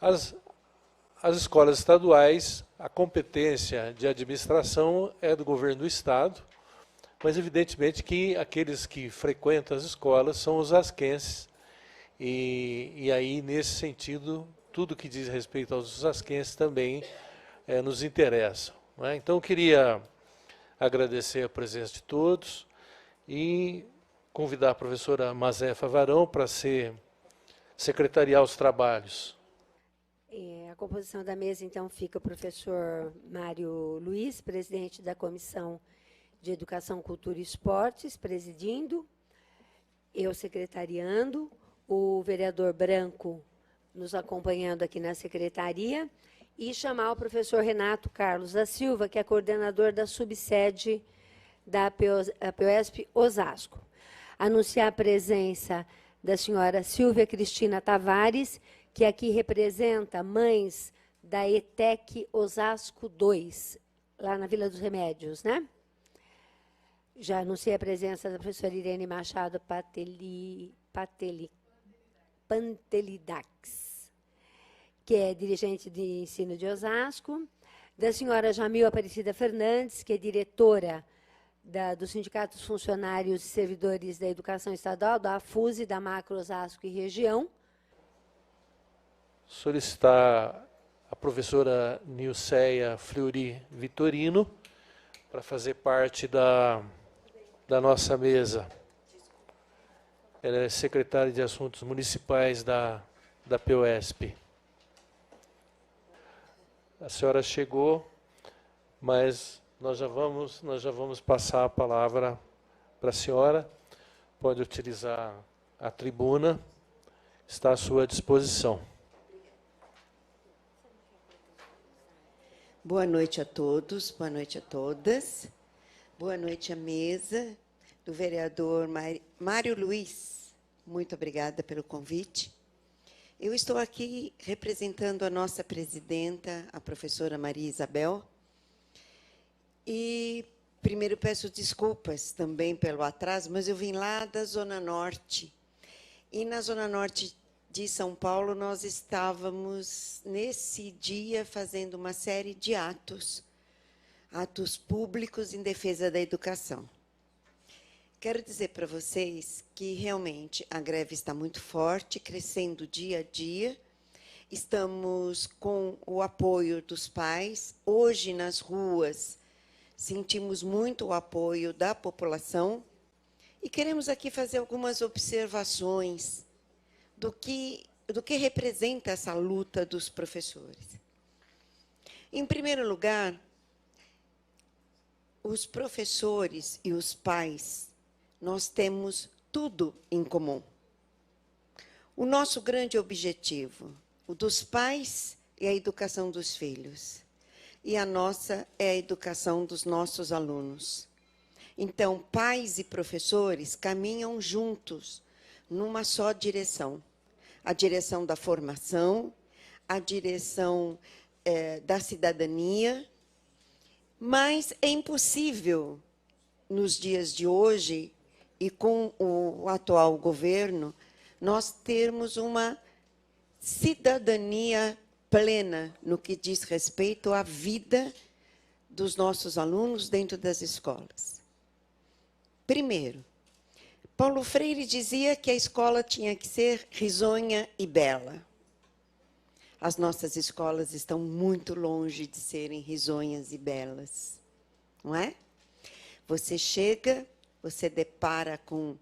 As, as escolas estaduais, a competência de administração é do governo do Estado, mas evidentemente que aqueles que frequentam as escolas são os asquenses, e aí, nesse sentido, tudo que diz respeito aos asquenses também nos interessa, não é? Então, eu queria agradecer a presença de todos e convidar a professora Mazefa Varão para secretariar os trabalhos. A composição da mesa, então, fica o professor Mário Luiz, presidente da Comissão de Educação, Cultura e Esportes, presidindo, eu secretariando, o vereador Branco nos acompanhando aqui na secretaria, e chamar o professor Renato Carlos da Silva, que é coordenador da subsede da APOESP Osasco. Anunciar a presença da senhora Silvia Cristina Tavares, que aqui representa mães da ETEC Osasco 2, lá na Vila dos Remédios, né? Já anunciei a presença da professora Irene Machado Pantelidax, que é dirigente de ensino de Osasco, da senhora Jamil Aparecida Fernandes, que é diretora do Sindicato dos Funcionários e Servidores da Educação Estadual, da AFUSE, da Macro Osasco e Região. Solicitar a professora Nilceia Fleury Vitorino para fazer parte da nossa mesa. Ela é secretária de Assuntos Municipais da POESP. A senhora chegou, mas nós já vamos passar a palavra para a senhora. Pode utilizar a tribuna, está à sua disposição. Boa noite a todos, boa noite a todas. Boa noite à mesa do vereador Mário Luiz. Muito obrigada pelo convite. Eu estou aqui representando a nossa presidenta, a professora Maria Isabel. E primeiro peço desculpas também pelo atraso, mas eu vim lá da Zona Norte. E na Zona Norte de São Paulo, nós estávamos, nesse dia, fazendo uma série de atos públicos em defesa da educação. Quero dizer para vocês que, realmente, a greve está muito forte, crescendo dia a dia. Estamos com o apoio dos pais. Hoje, nas ruas, sentimos muito o apoio da população e queremos aqui fazer algumas observações do que representa essa luta dos professores. Em primeiro lugar, os professores e os pais, nós temos tudo em comum. O nosso grande objetivo, o dos pais, é a educação dos filhos. E a nossa é a educação dos nossos alunos. Então, pais e professores caminham juntos numa só direção. A direção da formação, a direção da cidadania, mas é impossível, nos dias de hoje, e com o atual governo, nós termos uma cidadania plena no que diz respeito à vida dos nossos alunos dentro das escolas. Primeiro, Paulo Freire dizia que a escola tinha que ser risonha e bela. As nossas escolas estão muito longe de serem risonhas e belas, não é? Você chega, você depara com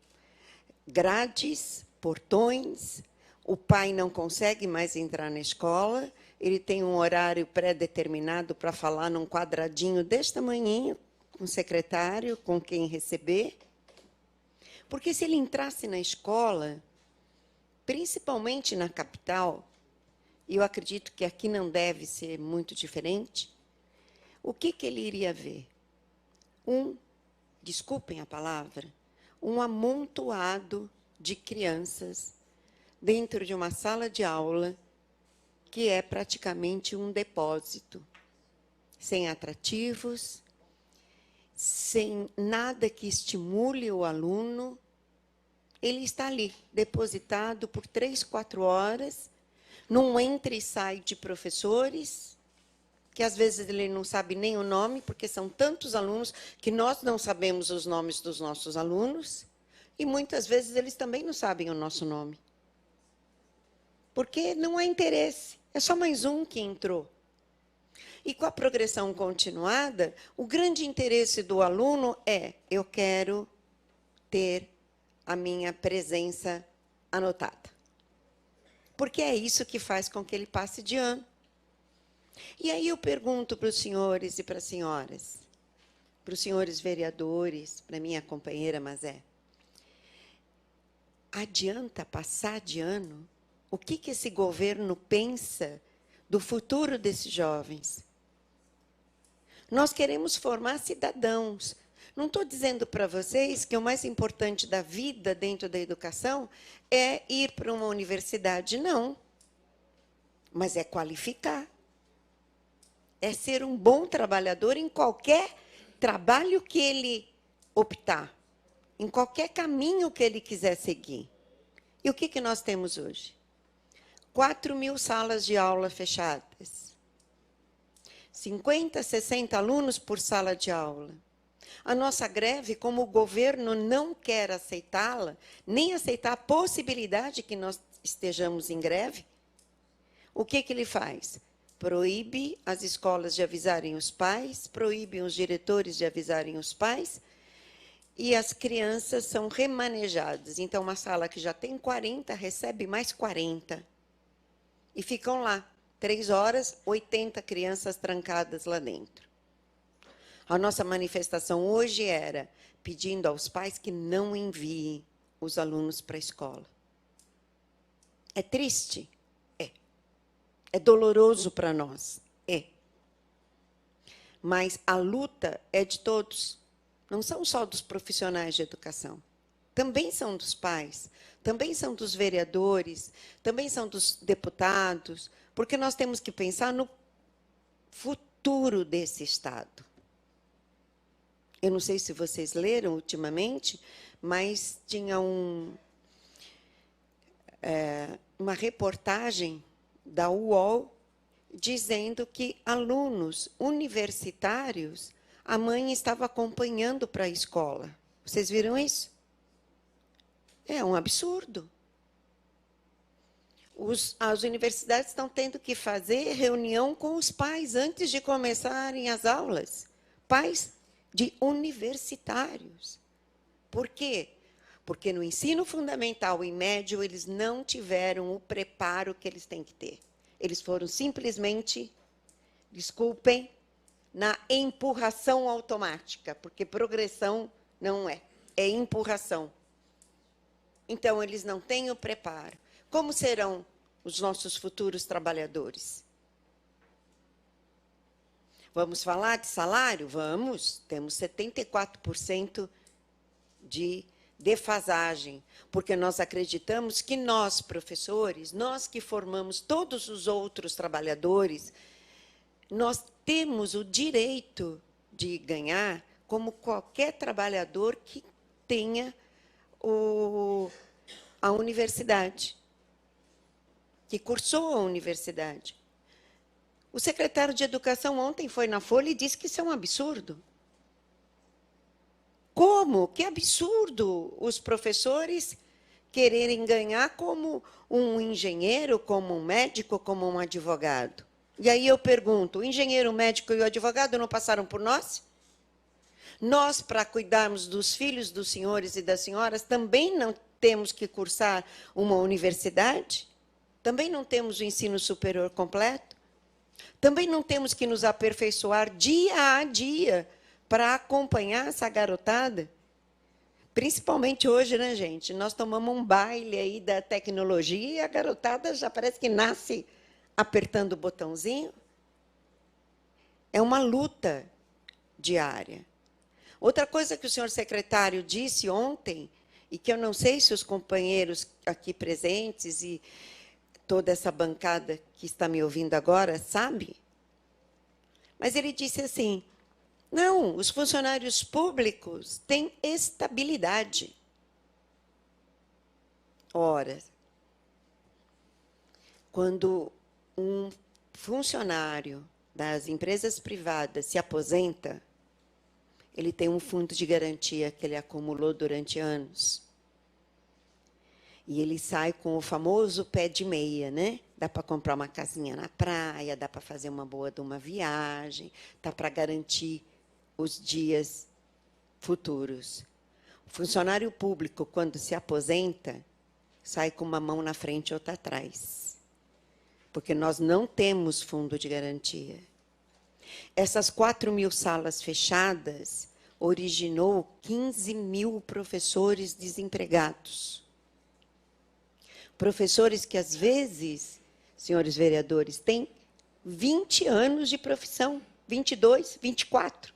grades, portões, o pai não consegue mais entrar na escola, ele tem um horário pré-determinado para falar num quadradinho deste tamanhinho, com o secretário, com quem receber. Porque se ele entrasse na escola, principalmente na capital, e eu acredito que aqui não deve ser muito diferente, o que ele iria ver? Desculpem a palavra, um amontoado de crianças dentro de uma sala de aula que é praticamente um depósito, sem atrativos, sem nada que estimule o aluno. Ele está ali, depositado por 3, 4 horas, num entra e sai de professores, que às vezes ele não sabe nem o nome, porque são tantos alunos que nós não sabemos os nomes dos nossos alunos, e muitas vezes eles também não sabem o nosso nome. Porque não há interesse, é só mais um que entrou. E com a progressão continuada, o grande interesse do aluno é: eu quero ter a minha presença anotada. Porque é isso que faz com que ele passe de ano. E aí eu pergunto para os senhores e para as senhoras, para os senhores vereadores, para a minha companheira Mazé, adianta passar de ano? O que esse governo pensa do futuro desses jovens? Nós queremos formar cidadãos. Não estou dizendo para vocês que o mais importante da vida dentro da educação é ir para uma universidade, não. Mas é qualificar. É ser um bom trabalhador em qualquer trabalho que ele optar, em qualquer caminho que ele quiser seguir. E o que nós temos hoje? 4.000 salas de aula fechadas. 50, 60 alunos por sala de aula. A nossa greve, como o governo não quer aceitá-la, nem aceitar a possibilidade que nós estejamos em greve, o que ele faz? Proíbe as escolas de avisarem os pais, proíbe os diretores de avisarem os pais, e as crianças são remanejadas. Então, uma sala que já tem 40, recebe mais 40. E ficam lá, 3 horas, 80 crianças trancadas lá dentro. A nossa manifestação hoje era pedindo aos pais que não enviem os alunos para a escola. É triste? É. É doloroso para nós? É. Mas a luta é de todos. Não são só dos profissionais de educação. Também são dos pais, também são dos vereadores, também são dos deputados, porque nós temos que pensar no futuro desse Estado. Eu não sei se vocês leram ultimamente, mas tinha uma reportagem da UOL dizendo que alunos universitários, a mãe estava acompanhando para a escola. Vocês viram isso? É um absurdo. As universidades estão tendo que fazer reunião com os pais antes de começarem as aulas. Pais de universitários. Por quê? Porque no ensino fundamental e médio eles não tiveram o preparo que eles têm que ter. Eles foram simplesmente, desculpem, na empurração automática, porque progressão não é, é empurração. Então, eles não têm o preparo. Como serão os nossos futuros trabalhadores? Vamos falar de salário? Vamos. Temos 74% de defasagem, porque nós acreditamos que nós, professores, nós que formamos todos os outros trabalhadores, nós temos o direito de ganhar como qualquer trabalhador que tenha a universidade, que cursou a universidade. O secretário de Educação ontem foi na Folha e disse que isso é um absurdo. Como? Que absurdo os professores quererem ganhar como um engenheiro, como um médico, como um advogado. E aí eu pergunto, o engenheiro, o médico e o advogado não passaram por nós? Nós, para cuidarmos dos filhos dos senhores e das senhoras, também não temos que cursar uma universidade? Também não temos o ensino superior completo? Também não temos que nos aperfeiçoar dia a dia para acompanhar essa garotada? Principalmente hoje, né, gente? Nós tomamos um baile aí da tecnologia e a garotada já parece que nasce apertando o botãozinho. É uma luta diária. Outra coisa que o senhor secretário disse ontem, e que eu não sei se os companheiros aqui presentes e toda essa bancada que está me ouvindo agora sabe, mas ele disse assim, não, os funcionários públicos têm estabilidade. Ora, Quando um funcionário das empresas privadas se aposenta, ele tem um fundo de garantia que ele acumulou durante anos. E ele sai com o famoso pé de meia, né? Dá para comprar uma casinha na praia, dá para fazer uma boa de uma viagem, dá para garantir os dias futuros. O funcionário público, quando se aposenta, sai com uma mão na frente e outra atrás. Porque nós não temos fundo de garantia. Essas 4.000 salas fechadas originou 15.000 professores desempregados. Professores que, às vezes, senhores vereadores, têm 20 anos de profissão, 22, 24.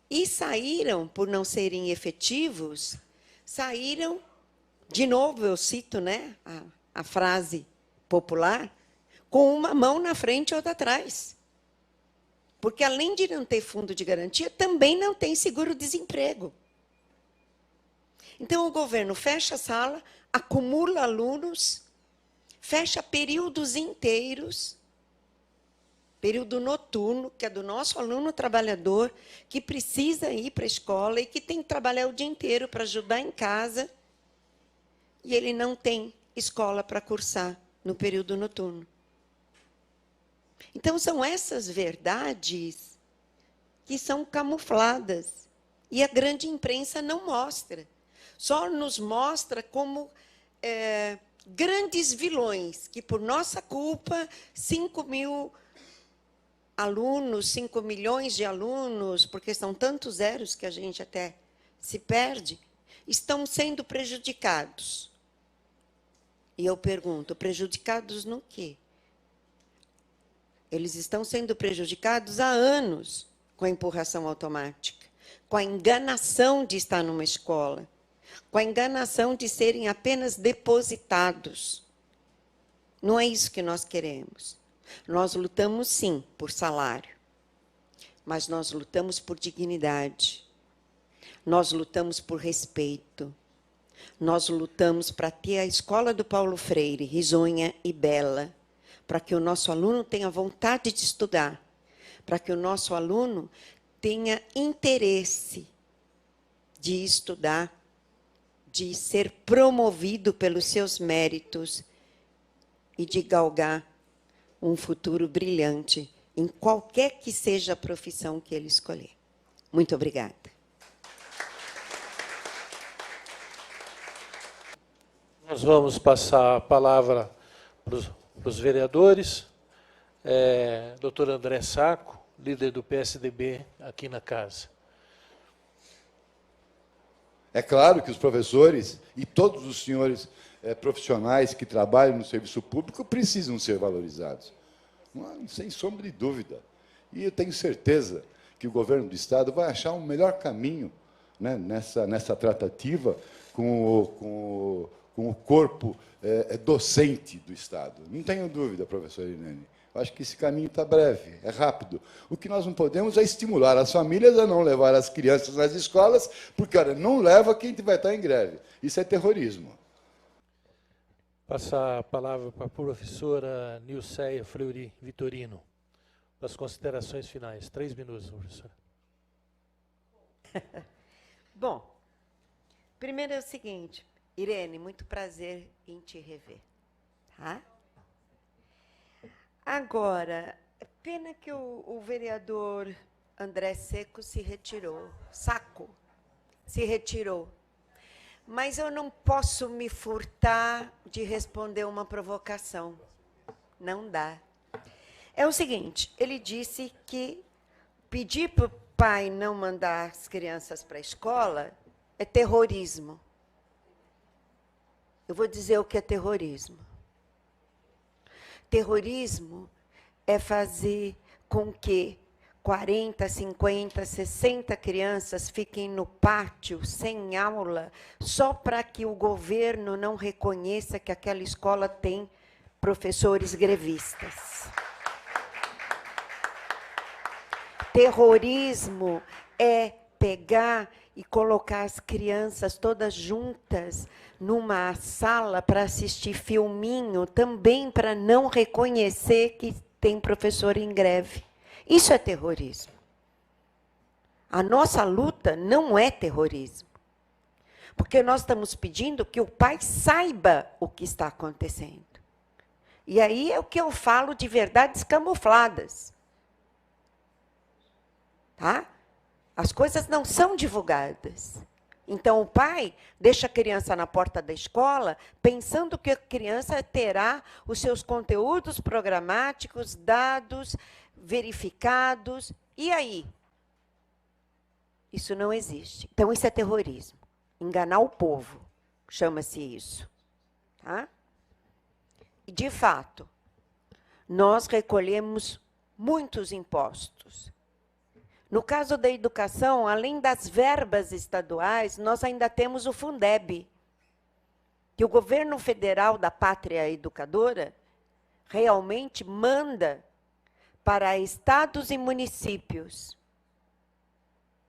E saíram, por não serem efetivos, saíram, de novo eu cito, né, a frase popular, com uma mão na frente e outra atrás. Porque, além de não ter fundo de garantia, também não tem seguro-desemprego. Então, o governo fecha a sala, acumula alunos, fecha períodos inteiros, período noturno, que é do nosso aluno trabalhador, que precisa ir para a escola e que tem que trabalhar o dia inteiro para ajudar em casa, e ele não tem escola para cursar no período noturno. Então, são essas verdades que são camufladas, e a grande imprensa não mostra. Só nos mostra como grandes vilões, que, por nossa culpa, 5.000 alunos, 5 milhões de alunos, porque são tantos zeros que a gente até se perde, estão sendo prejudicados. E eu pergunto, prejudicados no quê? Eles estão sendo prejudicados há anos com a empurração automática, com a enganação de estar numa escola, com a enganação de serem apenas depositados. Não é isso que nós queremos. Nós lutamos, sim, por salário, mas nós lutamos por dignidade. Nós lutamos por respeito. Nós lutamos para ter a escola do Paulo Freire, risonha e bela, para que o nosso aluno tenha vontade de estudar, para que o nosso aluno tenha interesse de estudar, de ser promovido pelos seus méritos e de galgar um futuro brilhante em qualquer que seja a profissão que ele escolher. Muito obrigada. Nós vamos passar a palavra para os vereadores. Doutor André Sacco, líder do PSDB aqui na casa. É claro que os professores e todos os senhores profissionais que trabalham no serviço público precisam ser valorizados, sem sombra de dúvida. E eu tenho certeza que o governo do Estado vai achar um melhor caminho, né, nessa tratativa com o corpo docente do Estado. Não tenho dúvida, professora Irene. Eu acho que esse caminho está breve, é rápido. O que nós não podemos é estimular as famílias a não levar as crianças nas escolas, porque, olha, não leva quem vai estar em greve. Isso é terrorismo. Passar a palavra para a professora Nilceia Fleury Vitorino, para as considerações finais. 3 minutos, professora. Bom, primeiro é o seguinte, Irene, muito prazer em te rever. Tá? Agora, é pena que o vereador André Sacco se retirou. Mas eu não posso me furtar de responder uma provocação. Não dá. É o seguinte, ele disse que pedir para o pai não mandar as crianças para a escola é terrorismo. Eu vou dizer o que é terrorismo. Terrorismo é fazer com que 40, 50, 60 crianças fiquem no pátio, sem aula, só para que o governo não reconheça que aquela escola tem professores grevistas. Terrorismo é pegar e colocar as crianças todas juntas numa sala para assistir filminho, também para não reconhecer que tem professor em greve. Isso é terrorismo. A nossa luta não é terrorismo. Porque nós estamos pedindo que o pai saiba o que está acontecendo. E aí é o que eu falo de verdades camufladas. Tá? As coisas não são divulgadas. Então, o pai deixa a criança na porta da escola, pensando que a criança terá os seus conteúdos programáticos, dados, verificados. E aí? Isso não existe. Então, isso é terrorismo. Enganar o povo, chama-se isso. Tá? E, de fato, nós recolhemos muitos impostos. No caso da educação, além das verbas estaduais, nós ainda temos o Fundeb, que o governo federal da pátria educadora realmente manda para estados e municípios.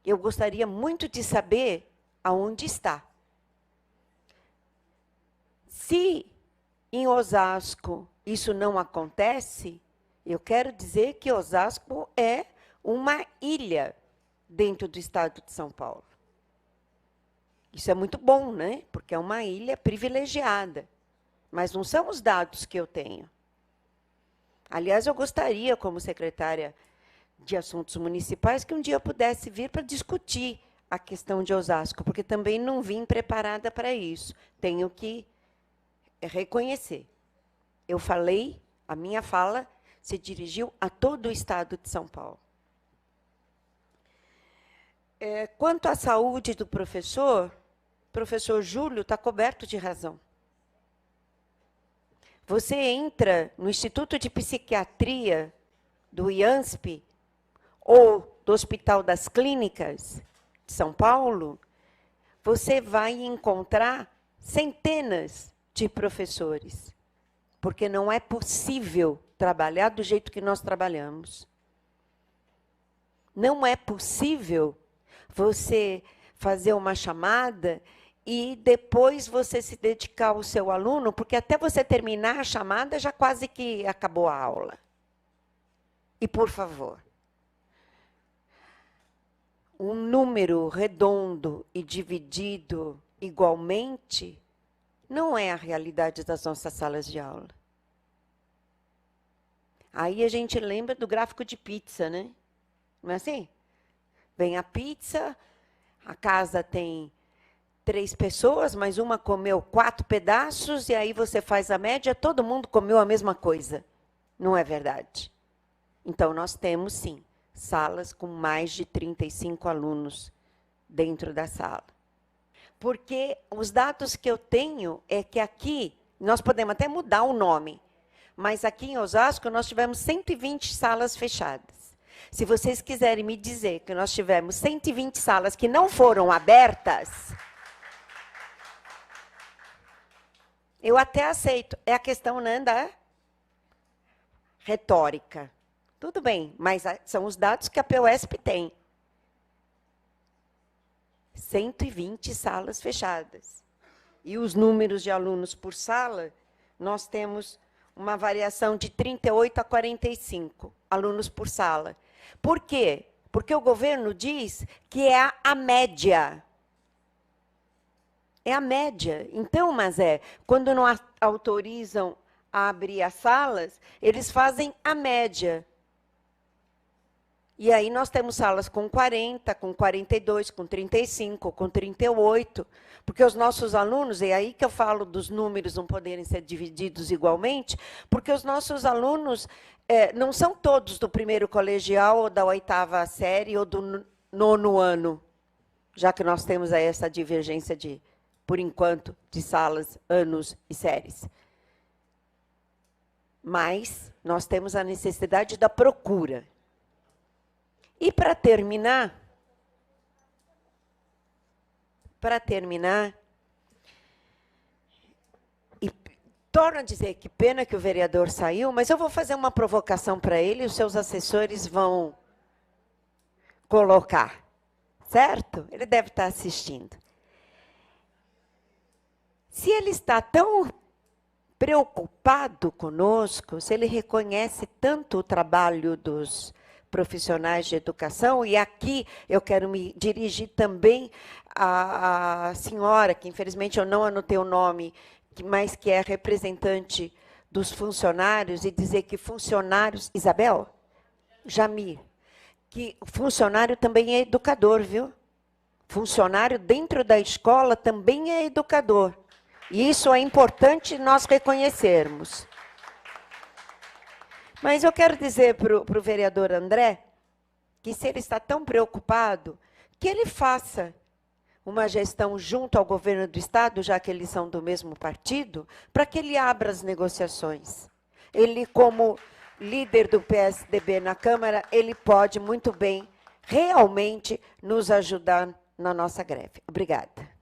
Eu gostaria muito de saber aonde está. Se em Osasco isso não acontece, eu quero dizer que Osasco é uma ilha dentro do estado de São Paulo. Isso é muito bom, né? Porque é uma ilha privilegiada. Mas não são os dados que eu tenho. Aliás, eu gostaria, como secretária de Assuntos Municipais, que um dia eu pudesse vir para discutir a questão de Osasco, porque também não vim preparada para isso. Tenho que reconhecer. Eu falei, a minha fala se dirigiu a todo o estado de São Paulo. Quanto à saúde do professor Júlio está coberto de razão. Você entra no Instituto de Psiquiatria do IANSP ou do Hospital das Clínicas de São Paulo, você vai encontrar centenas de professores, porque não é possível trabalhar do jeito que nós trabalhamos. Não é possível você fazer uma chamada e depois você se dedicar ao seu aluno, porque até você terminar a chamada já quase que acabou a aula. E, por favor, um número redondo e dividido igualmente não é a realidade das nossas salas de aula. Aí a gente lembra do gráfico de pizza, né? Não é assim? Vem a pizza, a casa tem 3 pessoas, mas uma comeu 4 pedaços, e aí você faz a média, todo mundo comeu a mesma coisa. Não é verdade? Então, nós temos, sim, salas com mais de 35 alunos dentro da sala. Porque os dados que eu tenho é que aqui, nós podemos até mudar o nome, mas aqui em Osasco nós tivemos 120 salas fechadas. Se vocês quiserem me dizer que nós tivemos 120 salas que não foram abertas, eu até aceito. É a questão, né, da retórica. Tudo bem, mas são os dados que a PUESP tem. 120 salas fechadas. E os números de alunos por sala, nós temos uma variação de 38 a 45 alunos por sala. Por quê? Porque o governo diz que é a média. É a média. Então, quando não autorizam a abrir as salas, eles fazem a média. E aí nós temos salas com 40, com 42, com 35, com 38, porque os nossos alunos, é aí que eu falo dos números não poderem ser divididos igualmente, porque os nossos alunos não são todos do primeiro colegial, ou da 8ª série, ou do 9º ano, já que nós temos aí essa divergência de, por enquanto, de salas, anos e séries. Mas nós temos a necessidade da procura. E para terminar, e torno a dizer que pena que o vereador saiu, mas eu vou fazer uma provocação para ele, e os seus assessores vão colocar. certo? Ele deve estar assistindo. Se ele está tão preocupado conosco, se ele reconhece tanto o trabalho dos profissionais de educação, e aqui eu quero me dirigir também à senhora, que infelizmente eu não anotei o nome, mas que é representante dos funcionários, e dizer que funcionários... Isabel? Jamir. Que funcionário também é educador, viu? Funcionário dentro da escola também é educador. E isso é importante nós reconhecermos. Mas eu quero dizer para o vereador André que, se ele está tão preocupado, que ele faça uma gestão junto ao governo do Estado, já que eles são do mesmo partido, para que ele abra as negociações. Ele, como líder do PSDB na Câmara, ele pode muito bem, realmente, nos ajudar na nossa greve. Obrigada.